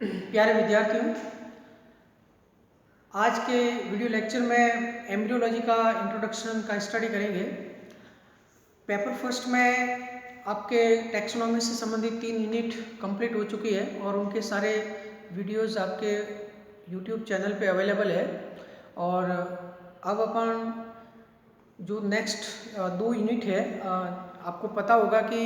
प्यारे विद्यार्थियों, आज के वीडियो लेक्चर में एम्ब्रियोलॉजी का इंट्रोडक्शन का स्टडी करेंगे। पेपर फर्स्ट में आपके टैक्सोनॉमी से संबंधित 3 यूनिट कंप्लीट हो चुकी है और उनके सारे वीडियोस आपके यूट्यूब चैनल पे अवेलेबल है। और अब अपन जो नेक्स्ट 2 यूनिट है, आपको पता होगा कि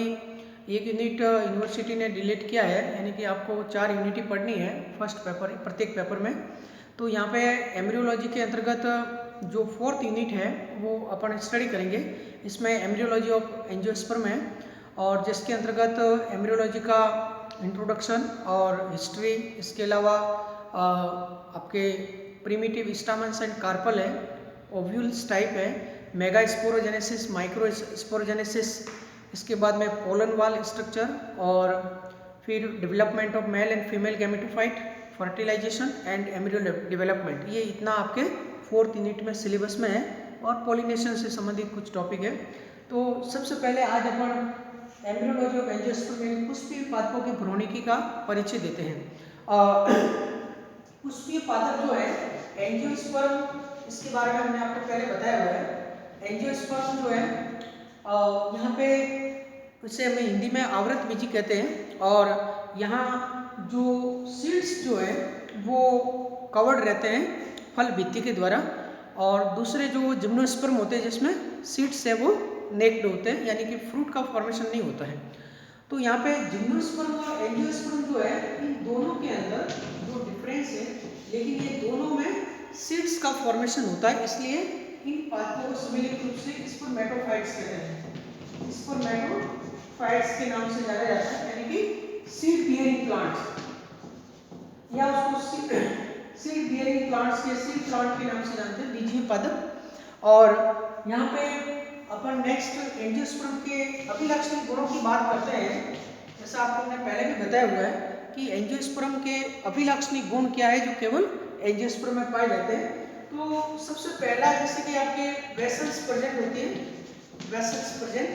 एक यूनिट यूनिवर्सिटी ने डिलीट किया है, यानी कि आपको 4 यूनिट ही पढ़नी है फर्स्ट पेपर, प्रत्येक पेपर में। तो यहाँ पे एम्ब्रियोलॉजी के अंतर्गत जो 4th यूनिट है वो अपन स्टडी करेंगे। इसमें एम्ब्रियोलॉजी ऑफ एंजियोस्पर्म है और जिसके अंतर्गत एम्ब्रियोलॉजी का इंट्रोडक्शन और हिस्ट्री, इसके अलावा आपके प्रिमिटिव स्टामेन्स एंड कार्पल है, ओव्यूल्स टाइप है, मेगा स्पोरोजेनेसिस, माइक्रो स्पोरोजेनेसिस, इसके बाद में पोलन वाल स्ट्रक्चर और फिर development of male and female gametophyte, fertilization and embryo development. ये इतना आपके 4th यूनिट में सिलेबस में है और पॉलिनेशन से संबंधित कुछ टॉपिक है। तो सबसे पहले आज अपन एम्ब्रियोलॉजी ऑफ एंजियोस्पर्म में पुष्पीय पादपों की भ्रूणिकी का परिचय देते हैं। पुष्पीय पादप जो है एंजियोस्पर्म, इसके बारे में हमने आपको पहले बताया हुआ है। एंजियोस्पर्म जो है यहाँ पे इसे हमें हिंदी में आवृत बीजी कहते हैं और यहाँ जो सीड्स जो है वो कवर्ड रहते हैं फल भित्ति के द्वारा, और दूसरे जो जिम्नोस्पर्म होते हैं जिसमें सीड्स है वो नेक्ड होते हैं, यानी कि फ्रूट का फॉर्मेशन नहीं होता है। तो यहाँ पे जिम्नोस्पर्म और एंजियोस्पर्म जो है इन दोनों के अंदर जो डिफरेंस है, लेकिन ये दोनों में सीड्स का फॉर्मेशन होता है, इसलिए इन पादपों को सम्मिलित रूप से स्पर्मेटोफाइट्स कहते हैं। स्पर्मेटोफाइट्स के नाम से जाना जाता है, यानी कि सीड बियरिंग प्लांट्स, या उसको सीड बियरिंग प्लांट्स के सीड प्लांट के नाम से जानते हैं, बीजीय पादप। और यहाँ पे अपन नेक्स्ट एंजियोस्पर्म के अभिलाक्षणिक गुणों की बात करते हैं। जैसा आपको हमने पहले भी बताया हुआ है कि एंजियोस्पर्म के अभिलाक्षणिक गुण क्या है जो केवल एंजियोस्पर्म में पाए जाते हैं। तो सबसे पहला, जैसे कि आपके वेसल्स प्रेजेंट होती है, वेसल्स प्रेजेंट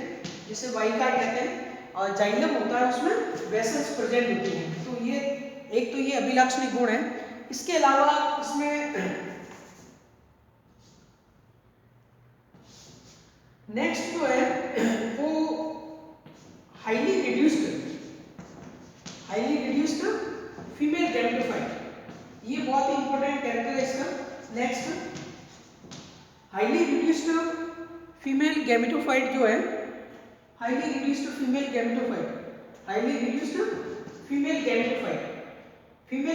जिसे वाइका कहते हैं, और जाइलम होता है उसमें वेसल्स प्रेजेंट होती हैं। तो ये एक तो ये अभिलाक्षणिक गुण है। इसके अलावा इसमें नेक्स्ट जो है वो हाईली रिड्यूस्ड फीमेल गैमेटोफाइट, ये बहुत ही इंपॉर्टेंट कैरेक्टर है इसका। Next highly reduced female gametophyte जो है, हाईली रिड्यूस्ड फीमेल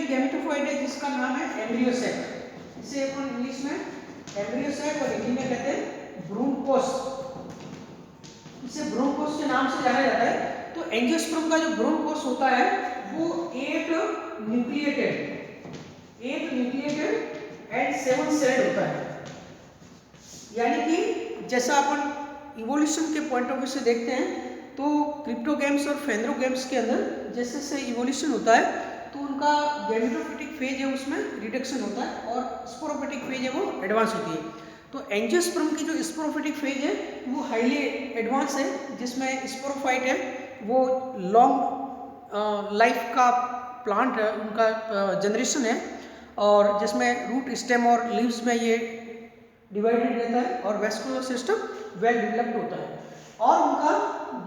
गैमेटोफाइट है जिसका नाम है एम्ब्रियोसैक। इसे अपन इंग्लिश में एम्ब्रियोसैक और हिंदी में कहते हैं भ्रूणकोष। इसे भ्रूणकोष के नाम से जाना जाता है। तो एंजियोस्पर्म का जो भ्रूणकोष होता है वो 8 न्यूक्लिएटेड एंड 7 सेल्ड होता है। यानी कि जैसा अपन इवोल्यूशन के पॉइंट ऑफ व्यू से देखते हैं तो क्रिप्टोगैम्स और फेंड्रोगैम्स के अंदर जैसे जैसे इवोल्यूशन होता है तो उनका गैमेटोफिटिक फेज है उसमें रिडक्शन होता है और स्पोरोफिटिक फेज है वो एडवांस होती है। तो एंजियोस्पर्म की जो स्पोरोफिटिक फेज है वो हाईली एडवांस है, जिसमें स्पोरोफाइट है वो लॉन्ग लाइफ का प्लांट है, उनका जनरेशन है, और जिसमें रूट, स्टेम और लीव्स में ये डिवाइडेड रहता है और वेस्कुलर सिस्टम वेल डेवलप्ड होता है। और उनका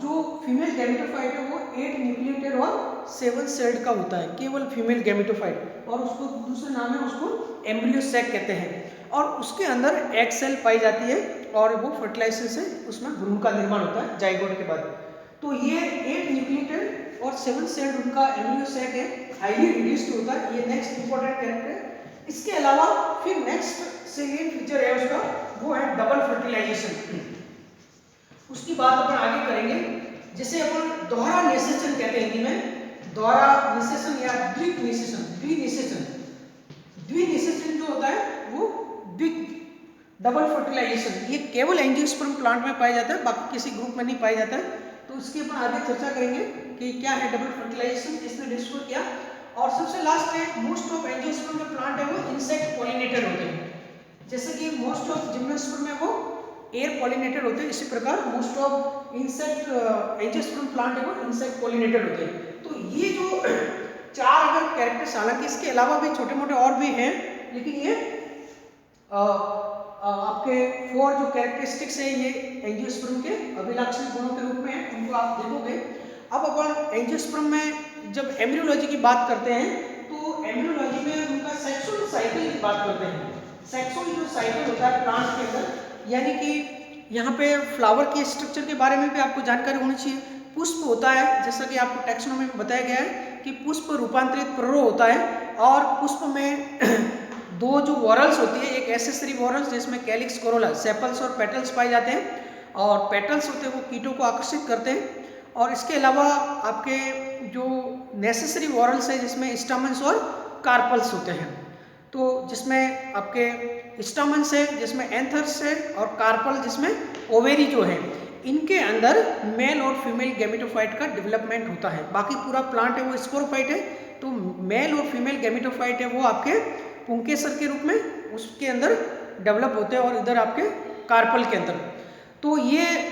जो फीमेल गैमेटोफाइट है वो 8 न्यूक्लिएटेड और 7 सेल्ड का होता है, केवल फीमेल गैमेटोफाइट, और उसको दूसरा नाम है, उसको एम्ब्रियोसैक कहते हैं। और उसके अंदर एग सेल पाई जाती है और वो फर्टिलाइजेशन से उसमें भ्रूण का निर्माण होता है जाइगोट के बाद। तो ये 8 न्यूक्लिएटेड और 7 सेल्ड उनका एम्ब्रियोसैक है, हाईली रिड्यूस्ड होता है। ये नेक्स्ट इंपॉर्टेंट कैरेक्टर है। इसके अलावा फिर नेक्स्ट सेकेंड फीचर है उसका, वो है डबल फर्टिलाइजेशन। उसकी बात अपन आगे करेंगे, जिसे अपन दोहरा निषेचन कहते हैं हिंदी में, दोहरा निषेचन या द्विनिषेचन जो होता है वो डबल फर्टिलाइजेशन, ये केवल एंजियोस्पर्म प्लांट में पाया जाता है, बाकी किसी ग्रुप में नहीं पाया जाता है। तो उसकी अपन आगे चर्चा करेंगे कि क्या है डबल फर्टिलाइजेशन, किसने डिस्कवर किया। और सबसे लास्ट है, मोस्ट ऑफ एंजियोस्पर्म जो प्लांट है वो इंसेक्ट पॉलिनेटेड होते हैं, जैसे कि मोस्ट ऑफ जिम्नोस्पर्म में वो एयर पॉलिनेटेड होते हैं, इसी प्रकार most of insect angiosperm plant है वो इंसेक्ट पॉलिनेटेड होते हैं। तो ये जो 4 अगर कैरेक्टर्स, हालांकि इसके अलावा भी छोटे मोटे और भी हैं, लेकिन ये आपके 4 जो कैरेक्टरिस्टिक्स हैं ये एंजियोस्पर्म के अभिलाक्षणिक गुणों के रूप में हैं, उनको आप देखोगे। अब अपन एंजियोस्पर्म में जब एम्ब्रियोलॉजी की बात करते हैं तो एम्ब्रियोलॉजी में उनका सेक्सुअल साइकिल की बात करते हैं। सेक्सुअल जो साइकिल होता है प्लांट के अंदर, यानी कि यहाँ पे फ्लावर के स्ट्रक्चर के बारे में भी आपको जानकारी होनी चाहिए। पुष्प होता है, जैसा कि आपको टैक्सोनॉमी में बताया गया है कि पुष्प रूपांतरित प्ररो होता है, और पुष्प में 2 जो वॉरल्स होती है, एक एसेसरी वॉरल्स जिसमें कैलिक्स, कोरोला, सेपल्स और पेटल्स पाए जाते हैं, और पेटल्स होते हैं वो कीटों को आकर्षित करते हैं। और इसके अलावा आपके जो नेसेसरी वॉरल्स है जिसमें स्टामन्स और कार्पल्स होते हैं, तो जिसमें आपके स्टामन्स है जिसमें एंथर्स है, और कार्पल जिसमें ओवेरी जो है, इनके अंदर मेल और फीमेल गैमेटोफाइट का डेवलपमेंट होता है। बाकी पूरा प्लांट है वो स्पोरोफाइट है, तो मेल और फीमेल गैमेटोफाइट है वो आपके पुंकेसर के रूप में उसके अंदर डेवलप होते हैं, और इधर आपके कार्पल के अंदर। तो ये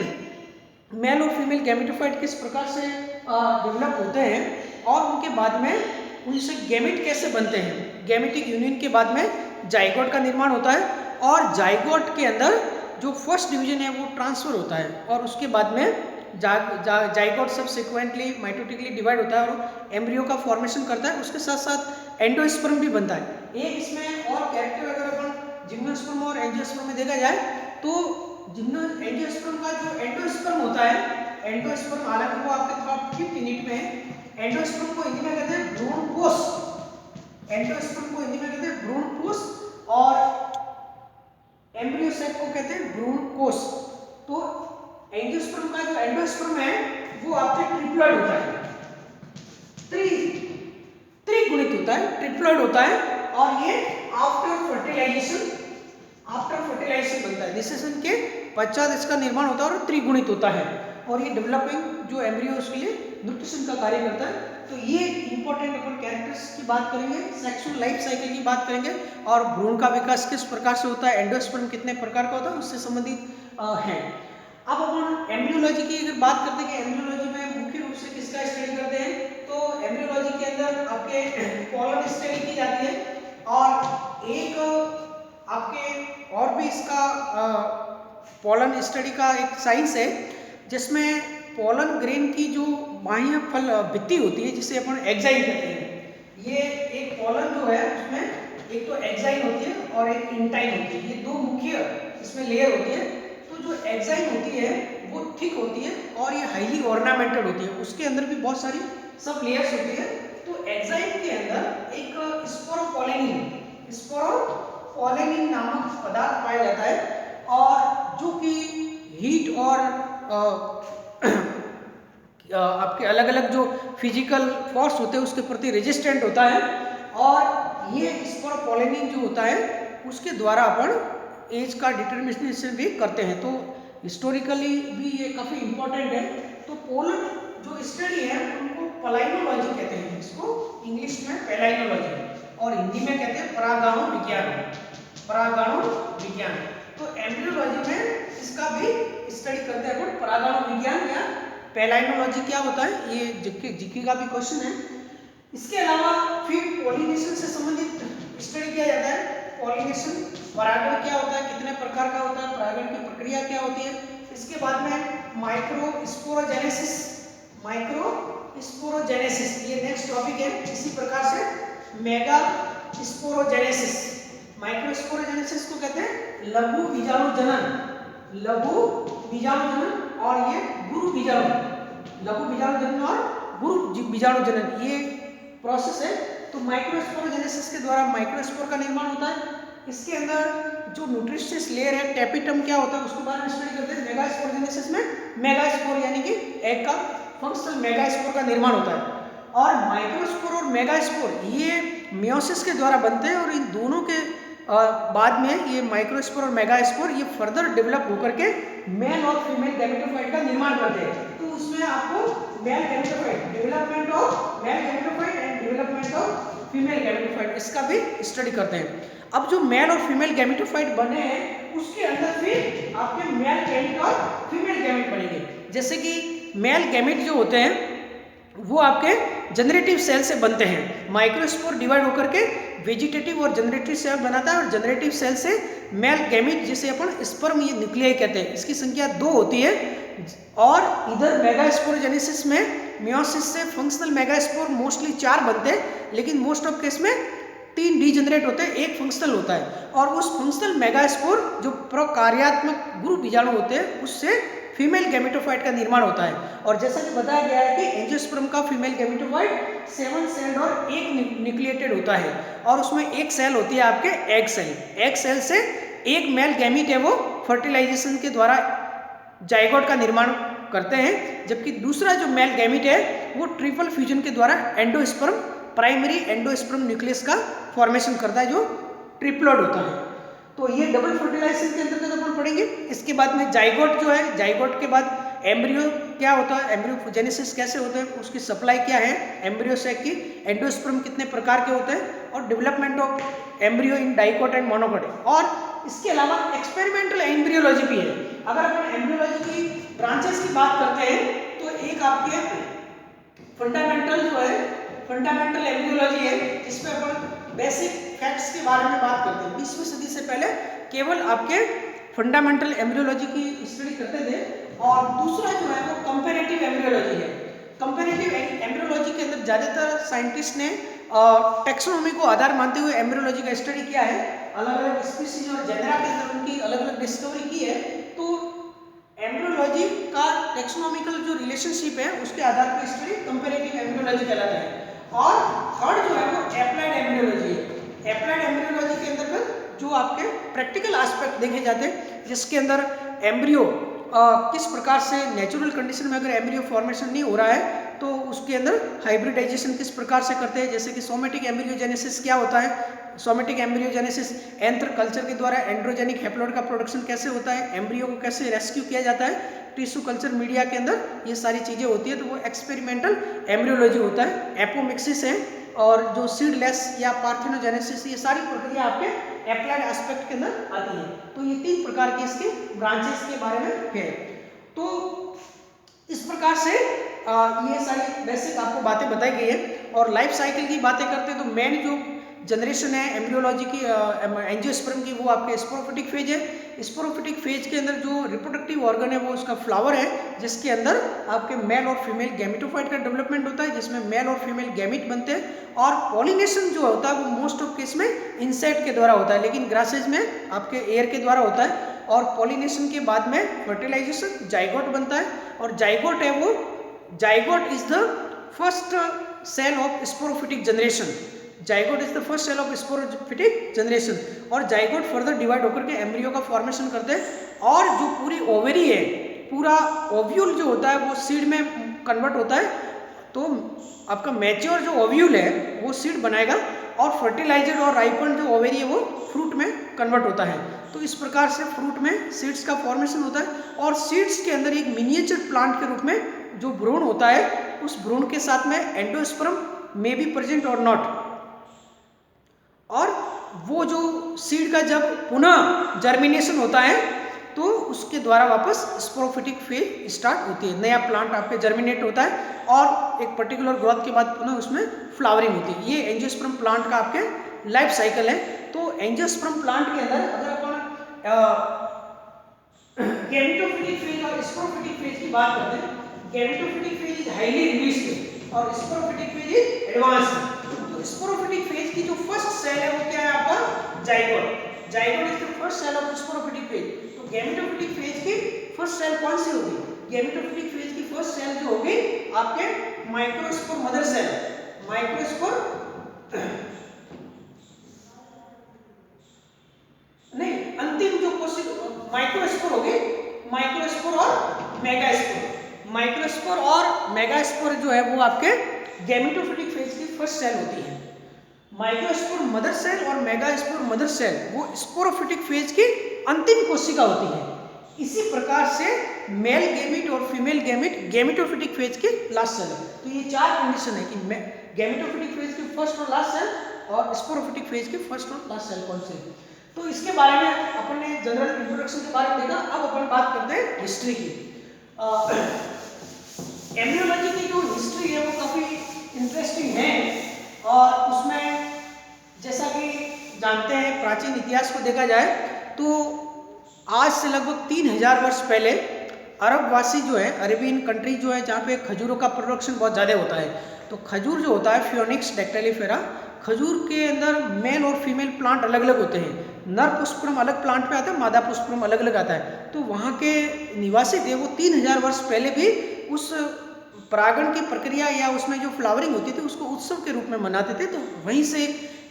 मेल और फीमेल गैमेटोफाइट किस प्रकार से डेवलप होते हैं, और उनके बाद में उनसे गैमेट कैसे बनते हैं। गैमेटिक यूनियन के बाद में जाइगोट का निर्माण होता है, और जाइगोट के अंदर जो फर्स्ट डिवीजन है वो ट्रांसफर होता है, और उसके बाद में जाइगोट सबसिक्वेंटली माइटोटिकली डिवाइड होता है और एम्ब्रियो का फॉर्मेशन करता है। उसके साथ साथ एंडोस्पर्म भी बनता है। एक इसमें और कैरेक्टर अगर अपन जिम्नोस्पर्म और एंजियोस्पर्म में देखा जाए तो एंजियोस्पर्म का जो एंडोस्पर्म होता है, एंडोस्पर्म हालांकि वो आपके थोड़ा 5th यूनिट में है। एंडोस्पर्म को हिंदी में कहते हैं भ्रूणकोश, एंडोस्पर्म को हिंदी में कहते हैं भ्रूणकोश, और एम्ब्रियो सेक को कहते हैं भ्रूणकोश। तो एंजियोस्पर्म का जो एंडोस्पर्म है वो आपके ट्रिप्लॉइड होता है, त्रिगुणित होता है, ट्रिप्लॉइड होता है, और ये आफ्टर फर्टिलाइजेशन बनता है। निषेचन के पश्चात इसका निर्माण होता है और त्रिगुणित होता है, और ये डेवलपिंग जो एम्ब्रियो उसके लिए न्यूट्रिशन का कार्य करता है। तो ये इंपॉर्टेंट अपन कैरेक्टर्स की बात करेंगे, सेक्सुअल लाइफ साइकिल की बात करेंगे, और भ्रूण का विकास किस प्रकार से होता है, एंडोस्पर्म कितने प्रकार का होता है उससे संबंधित है। अब अपन एम्ब्रियोलॉजी की अगर बात करते हैं कि एम्ब्रियोलॉजी में मुख्य रूप से किसका स्टडी करते हैं, तो एम्ब्रियोलॉजी के अंदर आपके पोलन स्टडी की जाती है, और एक आपके और भी इसका पोलन स्टडी का एक साइंस है जिसमें पोलन ग्रेन की जो बाह्य फल भित्ति होती है जिसे अपन एक्साइन कहते हैं। ये एक पोलन जो है उसमें एक तो एक्साइन होती है और एक इंटाइन होती है, ये 2 मुख्य इसमें लेयर होती है। तो जो एक्साइन होती है वो थिक होती है और ये हाईली ऑर्नामेंटेड होती है, उसके अंदर भी बहुत सारी सब लेयर्स होती है। तो एक्साइन के अंदर एक स्पोरोपोलेनिन नामक पदार्थ पाया जाता है, और जो कि हीट और आपके अलग अलग जो फिजिकल फोर्स होते हैं उसके प्रति रेजिस्टेंट होता है, और ये स्पोरोपोलेनिन जो होता है उसके द्वारा अपन एज का डिटर्मिनेशन भी करते हैं। तो हिस्टोरिकली भी ये काफ़ी इंपॉर्टेंट है। तो पोलन जो स्टडी है उनको पलाइनोलॉजी कहते हैं, इसको इंग्लिश में पैलाइनोलॉजी और हिंदी में कहते हैं परागाणु विज्ञान। तो एम्ब्रियोलॉजी में इसका भी स्टडी करते हैं अपन परागाणु विज्ञान या पैलाइनोलॉजी क्या होता है, ये जीके का भी क्वेश्चन है। इसके अलावा फिर पॉलिनेशन से संबंधित स्टडी किया जाता है। पॉलिनेशन, परागण क्या होता है, कितने प्रकार का होता है, परागण की प्रक्रिया क्या होती है। इसके बाद में माइक्रोस्पोरोजेनेसिस, ये नेक्स्ट टॉपिक है। इसी प्रकार से मेगा स्पोरोजेनेसिस, माइक्रोस्पोरोजेनेसिस को कहते हैं लघु बीजाणु जनन, और ये गुरु बीजाणु, लघु बीजाणु जनन और गुरु बीजाणु जनन, ये प्रोसेस है। तो माइक्रोस्पोरोजेनेसिस के द्वारा माइक्रोस्पोर का निर्माण होता है। इसके अंदर जो न्यूट्रिशियस लेयर है, टेपिटम क्या होता है उसके बारे में स्टडी करते हैं। मेगास्पोरोजेनेसिस में मेगास्पोर यानी कि एग का फंक्शनल मेगास्पोर का निर्माण होता है, और माइक्रोस्पोर और मेगास्पोर ये मियोसिस के द्वारा बनते हैं, और इन दोनों के बाद में ये माइक्रोस्पोर और मेगास्पोर ये फर्दर डेवलप होकर के मेल और फीमेल गैमेटोफाइट का निर्माण करते हैं। तो उसमें आपको male gametophyte, development of male gametophyte and development of female gametophyte, इसका भी स्टडी करते हैं। अब जो मेल और फीमेल गैमेटोफाइट बने हैं उसके अंदर फिर आपके मेल गैमेट और फीमेल गैमेट बनेंगे। जैसे कि मेल गैमेट जो होते हैं वो आपके जनरेटिव सेल से बनते हैं। माइक्रोस्पोर डिवाइड होकर के वेजिटेटिव और जनरेटिव सेल बनाता है, और जनरेटिव सेल से मेल गैमीट जिसे अपन स्पर्म ये न्यूक्लियाई कहते हैं, इसकी संख्या 2 होती है। और इधर मेगास्पोरोजेनेसिस में मियोसिस से फंक्शनल मेगास्पोर मोस्टली 4 बनते हैं, लेकिन मोस्ट ऑफ केस में 3 डीजनरेट होते हैं, 1 फंक्शनल होता है। और उस फंक्शनल मेगास्पोर जो प्रकार्यात्मक गुरु बीजाणु होते हैं उससे फीमेल गैमेटोफाइट का निर्माण होता है। और जैसा कि बताया गया है कि एंजियोस्पर्म का फीमेल गैमेटोफाइट 7 सेल्ड और 1 न्यूक्लिएटेड होता है, और उसमें एक सेल होती है आपके एग सेल। एग सेल से एक मेल गैमीट है वो फर्टिलाइजेशन के द्वारा जाइगोट का निर्माण करते हैं, जबकि दूसरा जो मेल गैमीट है वो ट्रिपल फ्यूजन के द्वारा एंडोस्पर्म प्राइमरी एंडोस्पर्म न्यूक्लियस का फॉर्मेशन करता है, जो ट्रिप्लॉइड होता है। तो ये डबल फर्टिलाइजेशन के अंतर्गत अपन पढ़ेंगे। इसके बाद में जाइगोट जो है, जाइगोट के बाद एम्ब्रियो क्या होता है, एम्ब्रियोजेनेसिस कैसे होता है, उसकी सप्लाई क्या है, एम्ब्रियो सैक की, एंडोस्पर्म कितने प्रकार के होते हैं, और development of embryo in dicot and monocot. और इसके अलावा एक्सपेरिमेंटल एम्ब्रियोलॉजी भी है। अगर अपन एम्ब्रियोलॉजी की ब्रांचेस की बात करते हैं तो एक आपके फंडामेंटल जो है, फंडामेंटल एम्ब्रियोलॉजी है, जिसमें अपन बेसिक फैक्ट्स के बारे में बात करते हैं। 20वीं सदी से पहले केवल आपके फंडामेंटल एम्ब्रियोलॉजी की स्टडी करते थे। और दूसरा जो है वो कंपैरेटिव एम्ब्रियोलॉजी है। कंपैरेटिव एम्ब्रियोलॉजी के अंदर ज़्यादातर साइंटिस्ट ने टेक्सोनोमी को आधार मानते हुए एम्ब्रियोलॉजी का स्टडी किया है, अलग अलग स्पीसीज और जेनरा के अंदर उनकी अलग अलग डिस्कवरी की है। तो एम्ब्रियोलॉजी का टेक्सोनोमिकल जो रिलेशनशिप है उसके आधार पर स्टडी कंपैरेटिव एम्ब्रियोलॉजी कहलाता है। और थर्ड जो है वो एप्लाइड एम्ब्रियोलॉजी है। एप्लाइड एम्ब्रियोलॉजी के अंतर्गत जो आपके प्रैक्टिकल एस्पेक्ट देखे जाते हैं, जिसके अंदर एम्ब्रियो किस प्रकार से नेचुरल कंडीशन में अगर एम्ब्रियो फॉर्मेशन नहीं हो रहा है तो उसके अंदर हाइब्रिडाइजेशन किस प्रकार से करते हैं, जैसे कि सोमेटिक एम्ब्रियोजेनेसिस क्या होता है, सोमेटिक एम्ब्रियोजेनेसिस एंथ्र कल्चर के द्वारा एंड्रोजेनिक हैप्लॉइड का प्रोडक्शन कैसे होता है, एम्ब्रियो को कैसे रेस्क्यू किया जाता है टिश्यू कल्चर मीडिया के अंदर, ये सारी चीज़ें होती है। तो वो एक्सपेरिमेंटल एम्ब्रियोलॉजी होता है। एपोमिक्सिस है, और जो सीडलेस या पार्थेनोजेनेसिस, ये सारी प्रक्रिया आपके एप्लाइड एस्पेक्ट के अंदर आती है। तो ये 3 प्रकार के इसके ब्रांचेस के बारे में है। तो इस प्रकार से ये सारी बेसिक आपको बातें बताई गई है। और लाइफ साइकिल की बातें करते हैं तो मेन जो जनरेशन है एम्ब्रियोलॉजी की, एंजियोस्पर्म की, वो आपके स्पोरोफिटिक फेज है। स्पोरोफिटिक फेज के अंदर जो रिप्रोडक्टिव ऑर्गन है वो उसका फ्लावर है, जिसके अंदर आपके मेल और फीमेल गैमेटोफाइट का डेवलपमेंट होता है, जिसमें मेल और फीमेल गैमीट बनते हैं। और पॉलिनेशन जो होता है वो मोस्ट ऑफ केस में इंसेक्ट के द्वारा होता है, लेकिन ग्रासेज में आपके एयर के द्वारा होता है। और पॉलिनेशन के बाद में फर्टिलाइजेशन जाइगोट बनता है, और जाइगोट है वो, zygote is the first cell of sporophytic generation. Zygote is the first cell of sporophytic generation. और जाइगोट फर्दर डिवाइड होकर के एम्ब्रियो का फॉर्मेशन करते हैं, और जो पूरी ओवेरी है, पूरा ओव्यूल जो होता है वो सीड में कन्वर्ट होता है। तो आपका मैच्योर जो ओव्यूल है वो सीड बनाएगा, और फर्टिलाइज्ड और राइपन जो ओवेरी है वो फ्रूट में कन्वर्ट होता है। तो इस प्रकार से फ्रूट में सीड्स का फॉर्मेशन होता है, और सीड्स के अंदर एक मिनिएचर प्लांट के रूप में जो भ्रूण होता है, उस भ्रूण के साथ में एंडोस्पर्म मे बी प्रेजेंट और नॉट। और वो जो सीड का जब पुनः जर्मिनेशन होता है तो उसके द्वारा वापस स्पोरोफिटिक फेज स्टार्ट होती है, नया प्लांट आपके जर्मिनेट होता है, और एक पर्टिकुलर ग्रोथ के बाद पुनः उसमें फ्लावरिंग होती है। ये एंजियोस्पर्म प्लांट का आपके लाइफ साइकिल है। तो एंजियोस्पर्म प्लांट के अंदर अगर अपन गैमेटोफिटिक फेज और स्पोरोफिटिक फेज की बात करते हैं, gametophytic phase is highly reduced और स्पोरोफिटिक फेज इज एडवांस्ड। तो स्पोरोफिटिक फेज की जो फर्स्ट सेल है वो क्या है आपका, zygote. Zygote is the first cell of sporophytic phase. तो गैमेटोफिटिक फेज की फर्स्ट सेल कौन सी होगी, गैमेटोफिटिक फेज की फर्स्ट सेल जो होगी आपके माइक्रोस्पोर मदर सेल, माइक्रोस्पोर नहीं, अंतिम जो कोशिका माइक्रोस्पोर होगी, माइक्रोस्पोर और मेगास्पोर। माइक्रोस्पोर और मेगास्पोर जो है वो आपके गैमेटोफिटिक फेज की फर्स्ट सेल होती है। माइक्रोस्पोर मदर सेल और मेगास्पोर मदर सेल वो स्पोरोफिटिक फेज की अंतिम कोशिका होती है। इसी प्रकार से मेल गैमीट और फीमेल गैमीट गैमेटोफिटिक फेज की लास्ट सेल है। तो ये 4 कंडीशन है कि गैमेटोफिटिक फेज की फर्स्ट और लास्ट सेल और स्पोरोफिटिक फेज की फर्स्ट और लास्ट सेल कौन सी है। तो इसके बारे में अपन ने जनरल इंट्रोडक्शन के बारे में देखा। अब अपन बात करते हैं हिस्ट्री की। एम्ब्रियोलॉजी की जो हिस्ट्री है वो काफ़ी इंटरेस्टिंग है और उसमें जैसा कि जानते हैं प्राचीन इतिहास को देखा जाए तो आज से लगभग 3000 वर्ष पहले अरबवासी जो है, अरेबियन कंट्री जो है जहाँ पे खजूरों का प्रोडक्शन बहुत ज़्यादा होता है, तो खजूर जो होता है फियोनिक्स डैक्टाइलिफेरा, खजूर के अंदर मेल और फीमेल प्लांट अलग अलग होते हैं। नर पुष्पक्रम अलग प्लांट पे आता है, मादा पुष्पक्रम अलग अलग आता है। तो वहाँ के निवासी थे वो 3000 वर्ष पहले भी उस परागण की प्रक्रिया या उसमें जो फ्लावरिंग होती थी उसको उत्सव के रूप में मनाते थे। तो वहीं से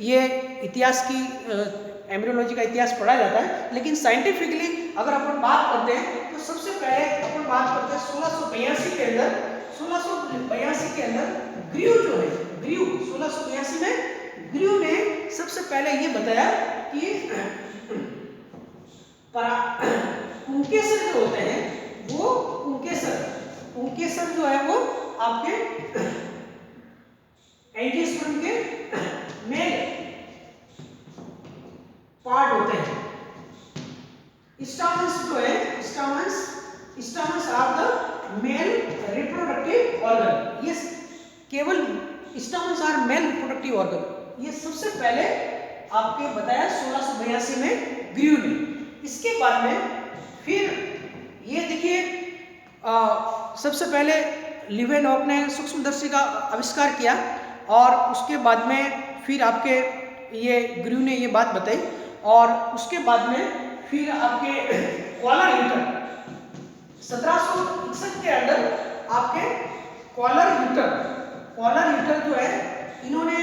ये इतिहास की एम्ब्रियोलॉजी का इतिहास पढ़ा जाता है। लेकिन साइंटिफिकली अगर अपन बात करते हैं तो सबसे पहले अपन बात करते हैं 1682 के अंदर, 1682 के अंदर ग्रीव जो है, ग्रीव 1682 में ग्रीव ने सबसे पहले ये बताया कि पुंकेसर जो होते हैं वो पुंकेसर जो है वो आपके एंजियोस्पर्म के मेल पार्ट होते हैं। स्टामेन्स जो है, stamens are the male reproductive organ. ये केवल stamens are male reproductive organ, ये सबसे पहले आपके बताया 1682 में ग्रीव ने। इसके बाद में फिर ये देखिए सबसे पहले लिवेनॉक ने सूक्ष्मदर्शी का आविष्कार किया और उसके बाद में फिर आपके ये ग्रीव ने ये बात बताई और उसके बाद में फिर आपके कॉलर हीटर 1761 के अंदर आपके कॉलर हीटर जो है इन्होंने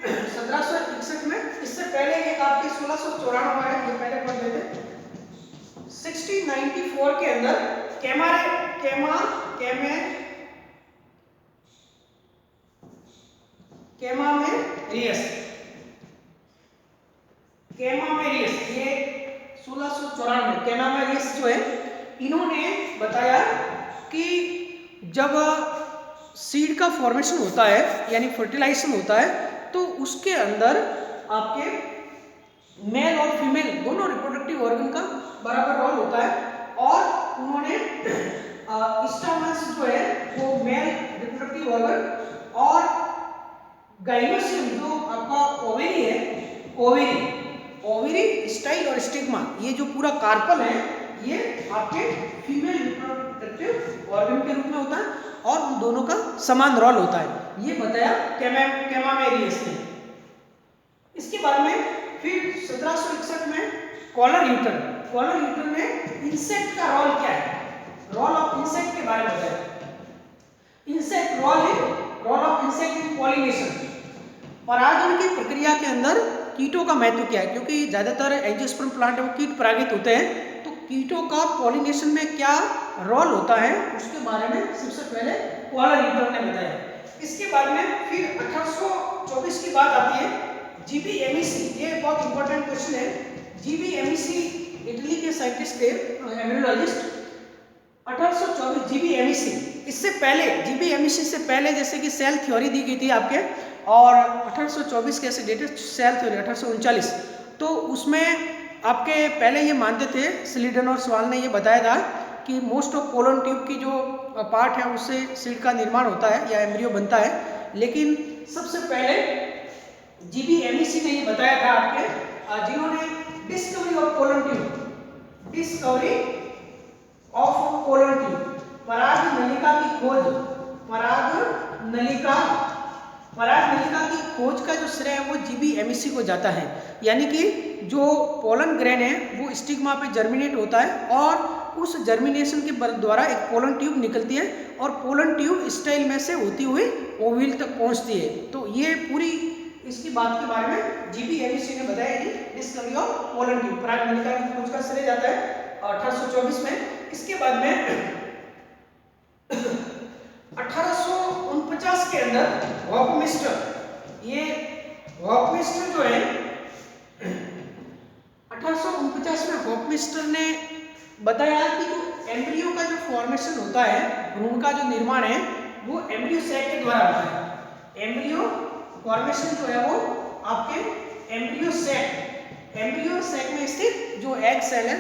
1761 में, इससे पहले एक आपके 1694 है, ये पहले पढ़ लेते। 1694 के अंदर कैमामेरियस ये 1694 कैमामेरियस जो है इन्होंने बताया कि जब सीड का फॉर्मेशन होता है यानी फर्टिलाइजेशन होता है तो उसके अंदर आपके मेल और फीमेल दोनों रिप्रोडक्टिव ऑर्गन का बराबर रोल होता है और उन्होंने स्टामेन्स जो है वो मेल रिप्रोडक्टिव ऑर्गन और गाइनोसियम जो आपका ओवेरी है, ओवेरी स्टाइल और स्टिग्मा, ये जो पूरा कार्पल है ये आपके फीमेल रिप्रोडक्टिव ऑर्गन के रूप में होता है और उन दोनों का समान रोल होता है, ये बताया कैमामेरियस ने। इसके बाद में फिर 1761 में कॉलर हीटर ने इंसेक्ट का रोल क्या है, रोल ऑफ इंसेक्ट के बारे में बताया। Role of insect in pollination, परागण की प्रक्रिया के अंदर कीटों का महत्व क्या है, क्योंकि ज्यादातर एंजियोस्पर्म प्लांट वो कीट परागित होते हैं, तो कीटों का पॉलिनेशन में क्या रोल होता है उसके बारे में सबसे पहले कॉलर हीटर ने बताया। इसके बाद में फिर 1824 की बात आती है, जीबीएमईसी, ये बहुत इंपॉर्टेंट क्वेश्चन है। जीबीएमईसी इटली के साइंटिस्ट थे, एम्ब्रियोलॉजिस्ट। 1824 जीबीएमईसी, इससे पहले जीबीएमईसी से पहले जैसे कि सेल थ्योरी दी गई थी आपके, और 1824 कैसे डेटेड सेल थ्योरी 1839, तो उसमें आपके पहले ये मानते थे, स्लीडन और स्वाल ने ये बताया था कि मोस्ट ऑफ पोलन ट्यूब की जो पार्ट है उससे सीड का निर्माण होता है या एम्ब्रियो बनता है, लेकिन सबसे पहले जीबीएमईसी ने ये बताया था आपके, जिन्होंने डिस्कवरी ऑफ पोलन ट्यूब, पराग नलिका की खोज, पराग नलिका की खोज का जो श्रेय है वो जीबीएमईसी को जाता है। यानी कि जो पोलन ग्रेन है वो स्टिग्मा पे जर्मिनेट होता है और उस जर्मिनेशन के द्वारा एक पोलन ट्यूब निकलती है और पोलन ट्यूब स्टाइल में से होती हुई ओविल तक पहुंचती है। तो ये पूरी इसकी बात के बारे में जीबीएमईसी ने बताया कि डिस्कवरी ऑफ पोलन ट्यूब, पराग नलिका की खोज का श्रेय जाता है 1824 में। इसके बाद में 1849 के अंदर हॉफमिस्टर, ये हॉफमिस्टर जो है 1849 में हॉफमिस्टर ने बताया कि जो एम्ब्रियो का जो फॉर्मेशन होता है, भ्रूण का जो निर्माण है वो एम्ब्रियो सैक के द्वारा होता है। एम्ब्रियो फॉर्मेशन जो है वो आपके एम्ब्रियो सैक में स्थित जो एग सेल है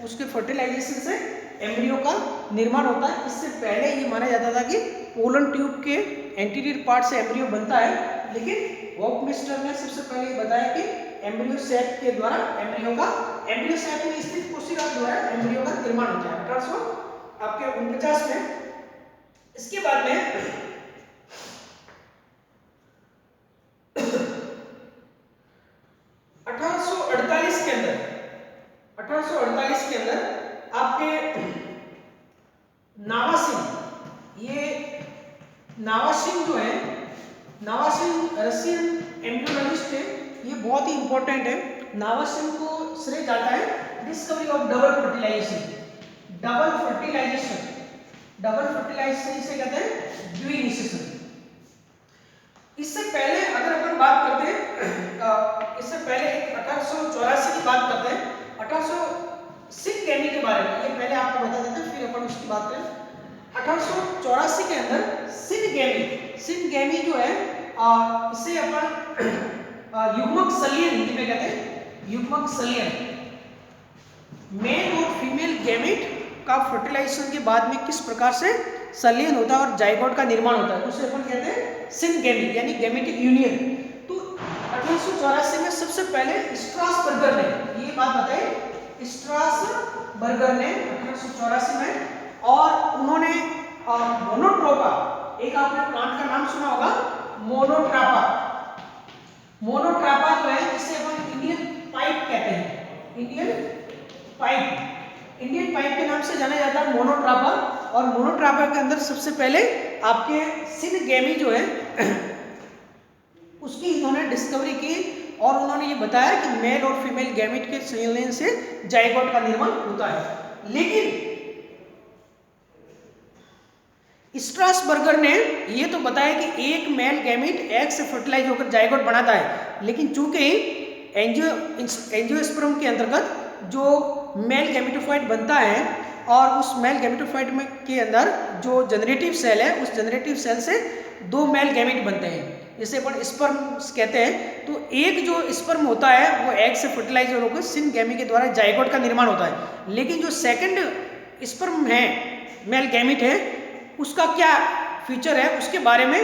उसके फर्टिलाइजेशन से एम्ब्रियो का निर्माण होता है। इससे पहले ये माना जाता था कि पोलन ट्यूब के एंटीरियर पार्ट से एम्ब्रियो बनता है, लेकिन होफमिस्टर ने सबसे पहले बताया कि एम्ब्रियो सैक के द्वारा एम्ब्रियो सैक में स्थित कोशिका द्वारा एम्ब्रियो का निर्माण होता है 1849 में। इसके बाद में 1848 के अंदर आपके नावासिन जो है, नावासिन रशियन एम्ब्रियोलॉजिस्ट थे, ये बहुत ही इंपॉर्टेंट है। नावासिन को श्रेय जाता है डिस्कवरी ऑफ डबल फर्टिलाइजेशन इसे कहते हैं द्विनिषेचन। इससे पहले अगर अपन बात करते हैं, इससे पहले 1884 की बात करते हैं, 1884 के बारे में, ये पहले आपको बता देते हैं फिर अपन उसकी बात करें। 1884 के अंदर सिनगेमी जो है, इसे अपन युग्मक सलियन हिंदी में कहते हैं, युग्मक सलियन, मेल और फीमेल गैमेट का फर्टिलाइजेशन के बाद में किस प्रकार से सलियन होता है और जाइगोट का निर्माण होता है, उसे अपन कहते हैं सिनगेमी यानी गैमेटिक यूनियन। तो 1884 में सबसे पहले स्ट्रासबर्गर ने ये बात बताई, स्ट्रासबर्गर ने 1884 में, और उन्होंने मोनोट्रोपा, एक आपने प्लांट का नाम सुना होगा मोनोट्रापा जो है जिसे अपन इंडियन पाइप कहते हैं, इंडियन पाइप के नाम से जाना जाता है मोनोट्रापा। और मोनोट्रापा के अंदर सबसे पहले आपके सिनगेमी जो है उसकी इन्होंने डिस्कवरी की, और उन्होंने ये बताया कि मेल और फीमेल गैमेट के संयोजन से जाइगोट का निर्माण होता है। लेकिन स्ट्रासबर्गर ने ये तो बताया कि एक मेल गैमेट एग से फर्टिलाइज होकर जाइगोट बनाता है, लेकिन चूंकि एंजियोस्पर्म के अंतर्गत जो मेल गैमेटोफाइट बनता है और उस मेल गैमेटोफाइट में के अंदर जो जनरेटिव सेल है, उस जनरेटिव सेल से दो मेल गैमेट बनते हैं, जिसे अपन स्पर्म कहते हैं। तो एक जो स्पर्म होता है वो एग से फर्टिलाइज होकर सिनगेमी के द्वारा जाइगोट का निर्माण होता है, लेकिन जो सेकंड स्पर्म है, मेल गैमेट है, उसका क्या फीचर है उसके बारे में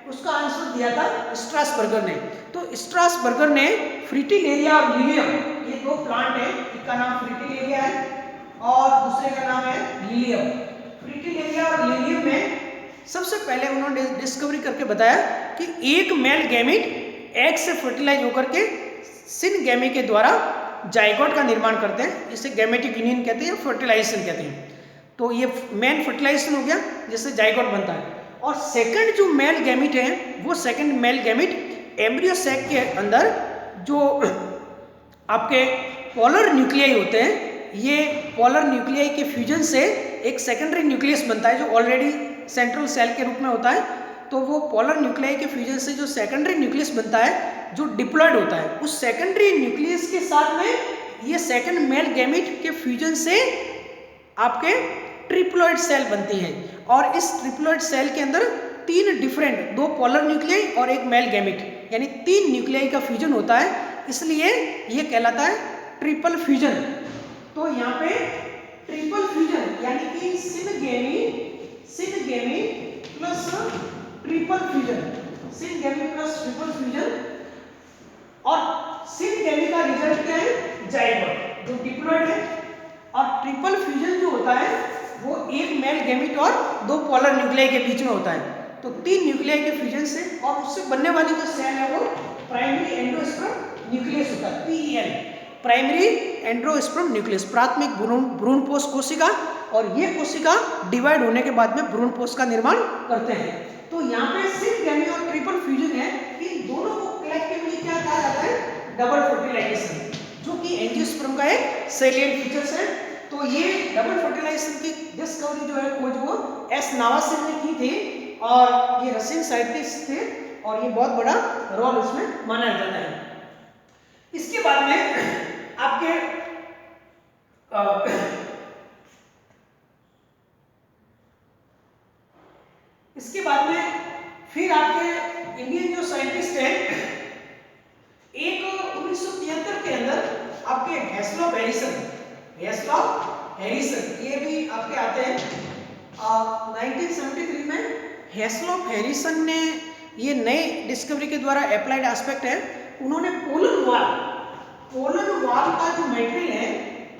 उसका आंसर दिया था स्ट्रासबर्गर ने। तो स्ट्रासबर्गर ने फ्रिटिलेरिया और लिलियम, ये दो प्लांट है, एक का नाम फ्रिटिलेरिया है और दूसरे का नाम है लिलियम। फ्रिटिलेरिया और लिलियम में सबसे पहले उन्होंने डिस्कवरी करके बताया कि एक मेल गैमेट एग से फर्टिलाइज होकर के सिनगेमी के द्वारा जाइगोट का निर्माण करते हैं, जिसे गैमेटिक यूनियन कहते हैं, फर्टिलाइजेशन कहते हैं। तो ये मेन फर्टिलाइजेशन हो गया जिससे जाइगोट बनता है। और सेकंड जो मेल गैमेट है, वो second male gamete embryo sac के अंदर जो आपके पोलर न्यूक्लियाई होते हैं, ये पोलर न्यूक्लियाई के फ्यूजन से एक सेकेंडरी न्यूक्लियस बनता है जो ऑलरेडी सेंट्रल सेल के रूप में होता है। तो वो पोलर न्यूक्लियाई के फ्यूजन से जो सेकेंडरी न्यूक्लियस बनता है जो डिप्लॉयड होता है, उस सेकेंडरी न्यूक्लियस के साथ में ये सेकंड मेल गैमेट के फ्यूजन से आपके ट्रिप्लॉइड सेल बनती है। और इस ट्रिप्लॉइड सेल के अंदर तीन डिफरेंट, दो पोलर न्यूक्लियाई और एक मेल गैमेट, यानी तीन न्यूक्लियाई का फ्यूजन होता है, इसलिए ये कहलाता है ट्रिपल फ्यूजन। तो यहाँ पे ट्रिपल फ्यूजन यानी कि syngamy plus triple fusion, syngamy plus triple fusion, और सिनगेमी का रिजल्ट क्या है, जाइगोट जो डिप्लॉयड है। और ट्रिपल फ्यूजन जो होता है वो एक मेल गैमेट और दो पोलर न्यूक्लियाई के बीच में होता है। तो तीन न्यूक्लियाई के फ्यूजन से और उससे बनने वाली जो सेल है वो प्राइमरी एंडोस्पर्म न्यूक्लियस होता है, PEN, प्राइमरी एंडोस्पर्म न्यूक्लियस, प्राथमिक भ्रूणपोष कोशिका। और ये कोशिका डिवाइड होने के बाद में भ्रूणपोष का निर्माण करते हैं। तो यहाँ पे सिनगेमी और ट्रिपल फ्यूजन है, इन दोनों को कलेक्टिवली क्या कहा जाता है, डबल फर्टिलाइजेशन, जो कि एंजियोस्पर्म का एक सैलिएंट फीचर्स है। तो ये डबल फर्टिलाइजेशन की डिस्कवरी जो है खोज वो एस नावासिन ने की थी, और ये रशियन साइंटिस्ट थे, और ये बहुत बड़ा रोल उसमें माना जाता है। इसके बाद में आपके इसके बाद में फिर आपके इंडियन जो साइंटिस्ट हैं, एक 1973 के अंदर आपके हेस्लॉप हैरिसन, ये भी आपके आते हैं। 1973 में हेसलॉप हैरिसन ने ये नए डिस्कवरी के द्वारा अप्लाइड एस्पेक्ट है, उन्होंने पोलन वाल का जो मटेरियल है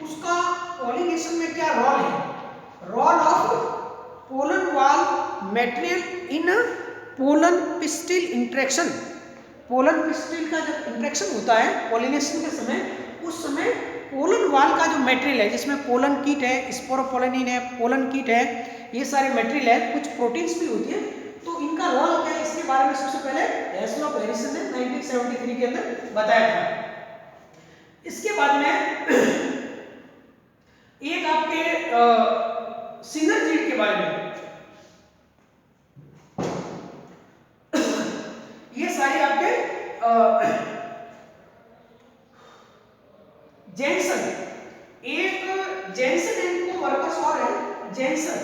उसका पॉलिनेशन में क्या रोल है, रोल ऑफ पोलन वाल material in pollen pistil interaction. Pollen pistil का जब इंटरेक्शन होता है पॉलिनेशन के समय, उस समय पोलन वाल का जो मटेरियल है जिसमें पोलन कीट है, स्पोरोपोलिन है, पोलन कीट है, ये सारे मटेरियल है, कुछ प्रोटीन्स भी होती है, तो इनका रोल क्या है इसके बारे में सबसे पहले हेसलॉप हैरिसन ने 1973 के अंदर बताया था। इसके बाद में एक आपके सिनर्जीड के बारे में, ये सारे आपके जेनसन, एक जेनसन एंड को वर्कर्स और है जेनसन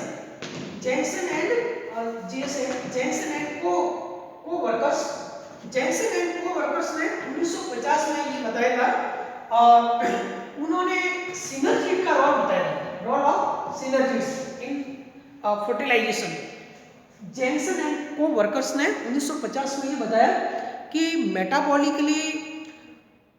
एंड को वर्कर्स ने 1950 में ये बताया था, और उन्होंने सिनर्जीड का रोल बताया था, role of synergids in fertilization. Jensen and coworkers ने 1950 में ये बताया कि मेटाबॉलिकली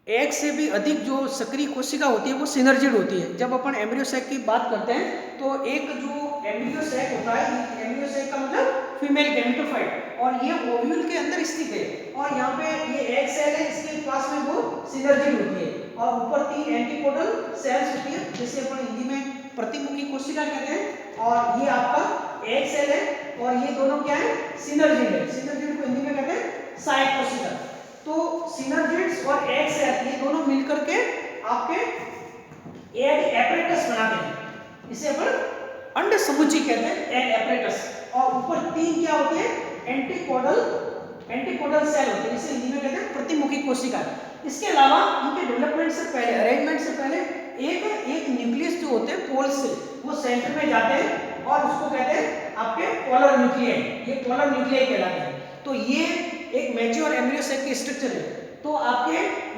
एक से भी अधिक जो सक्रिय कोशिका होती है वो सिनर्जिड होती है। जब अपन एम्ब्रियो सैक की बात करते हैं तो एक जो एम्ब्रियो सैक होता है, एम्ब्रियो सैक का मतलब फीमेल गैमेटोफाइट, और ये ओव्यूल के अंदर स्थित है, और यहाँ पे ये एग सेल है, इसके पास में वो सिनर्जिड होती है, और ऊपर 3 एंटीपोडल सेल्स होती है जिसे अपन हिंदी में प्रतिमुखी कोशिका कहते हैं, और ये आपका एग सेल है, और ये दोनों क्या है, सिनर्जिड है। सिनर्जिड को हिंदी में कहते हैं सहायक कोशिका। तो सिनर्जिड्स और एग सेल ये दोनों मिलकर के आपके एग एपरेटस बनाते हैं, इसे अपन अंड समुच्चय कहते हैं, एग एपरेटस, और ऊपर 3 क्या होते हैं, एंटीपोडल सेल होते हैं, इसे हिंदी में कहते हैं प्रतिमुखी कोशिका। इसके अलावा इनके डेवलपमेंट से पहले, अरेंजमेंट से पहले एक न्यूक्लियस जो होते हैं पोल से वो सेंटर में जाते हैं, और उसको कहते हैं आपके पोलर न्यूक्लियाई, ये पोलर न्यूक्लियाई कहलाते हैं। तो ये एक मैच्योर एम्ब्रियो सैक की स्ट्रक्चर है। तो आपके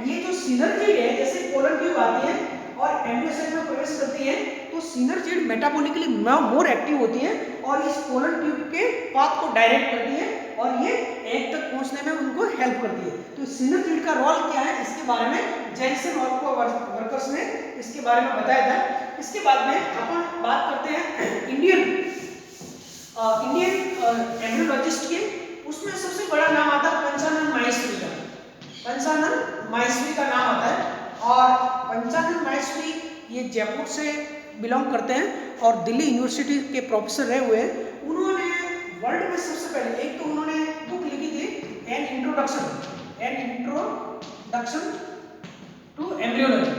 ये जो सिनर्जिड है, जैसे पोलन ट्यूब आती है और एम्ब्रियो सैक में प्रवेश करती है, तो सिनर्जिड मेटाबॉलिकली मोर एक्टिव होती है और इस पोलन ट्यूब के पाथ को डायरेक्ट करती है, और ये एग तक पहुंचने में उनको हेल्प करती है। तो सिनर्जिड का रोल क्या है इसके बारे में जेनसन और को वर्कर्स ने इसके बारे में बताया था। इसके बाद में अपन बात करते हैं इंडियन एम्ब्रियोलॉजिस्ट के, उसमें सबसे बड़ा नाम आता है पंचानन माहेश्वरी का। पंचानन माहेश्वरी का नाम आता है, और पंचानन माहेश्वरी ये जयपुर से बिलोंग करते हैं और दिल्ली यूनिवर्सिटी के प्रोफेसर रहे हुए हैं। उन्होंने वर्ल्ड में सबसे पहले एक तो उन्होंने बुक लिखी थी an introduction to embryology,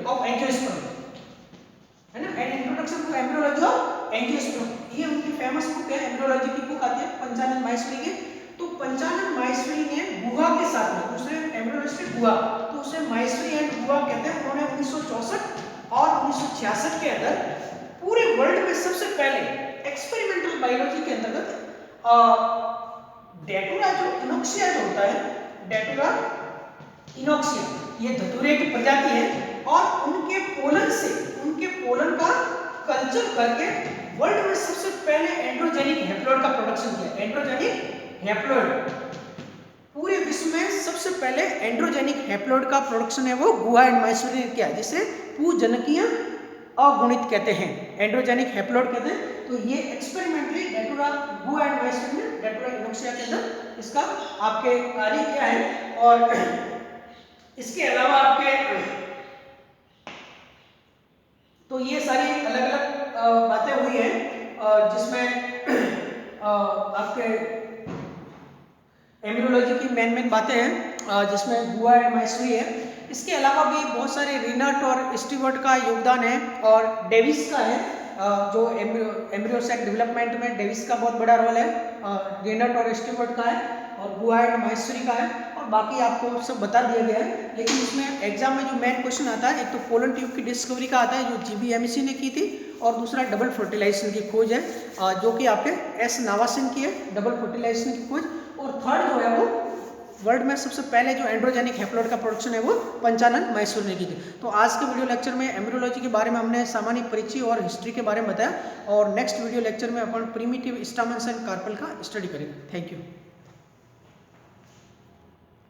of angiosperm, है ना, an introduction to embryology of angiosperm, ये उनकी फेमस बुक है, एम्ब्रियोलॉजी की बुक आती है पंचानन माहेश्वरी की। तो पंचानन माहेश्वरी ने गुहा के साथ में, दूसरे एम्ब्रियोलॉजिस्ट गुहा, तो उसे माहेश्वरी एंड गुहा कहते हैं। उन्होंने 1964 और 1966 के अंदर पूरे वर्ल्ड में सबसे पहले एक्सपेरिमेंटल बायोलॉजी के अंतर्गत डेटुरा जो इनोक्सिया जो होता है, डेटुरा इनोक्सिया, ये धतूरे की प्रजाति है, और उनके पोलन का कल्चर करके वर्ल्ड में सबसे पहले एंड्रोजेनिक हैप्लॉइड का प्रोडक्शन किया। एंड्रोजेनिक हैप्लॉइड, पूरे विश्व में सबसे पहले एंड्रोजेनिक हैप्लॉइड का प्रोडक्शन है वो गुहा एंड माहेश्वरी ने किया, जिसे पूजनकीय अगुणित कहते हैं, एंड्रोजेनिक हैप्लॉइड कहते हैं। तो ये एक्सपेरिमेंटली डेटुरा गुहा एंड माहेश्वरी ने डेटुरा इनोक्सिया के अंदर इसका आपके कार्य किया है। और इसके अलावा आपके तो ये सारी अलग अलग बातें हुई हैं, जिसमें आपके एम्ब्रियोलॉजी की मेन बातें हैं, जिसमें गुहा एंड माहेश्वरी है। इसके अलावा भी बहुत सारे रिनट और स्टीवर्ट का योगदान है, और डेविस का है, जो एम्ब्रियो सैक डेवलपमेंट में डेविस का बहुत बड़ा रोल है, रिनट और स्टीवर्ट का है, और गुहा एंड माहेश्वरी का है, और बाकी आपको सब बता दिया गया है। लेकिन इसमें एग्जाम में जो मेन क्वेश्चन आता है, एक तो पोलन ट्यूब की डिस्कवरी का आता है जो GBMC ने की थी, और दूसरा डबल फर्टिलाइजेशन की खोज है जो कि आपके S नावासिन की है, डबल फर्टिलाइजेशन की खोज, और थर्ड जो है वो वर्ल्ड में सबसे पहले जो एंड्रोजेनिक हैप्लॉइड का प्रोडक्शन है वो पंचानन मैसूर ने की थी। तो आज के वीडियो लेक्चर में एम्ब्रियोलॉजी के बारे में हमने सामान्य परिचय और हिस्ट्री के बारे में बताया, और नेक्स्ट वीडियो लेक्चर में अपन प्रिमिटिव स्टामेन्स एंड कार्पेल का स्टडी करेंगे। Thank you.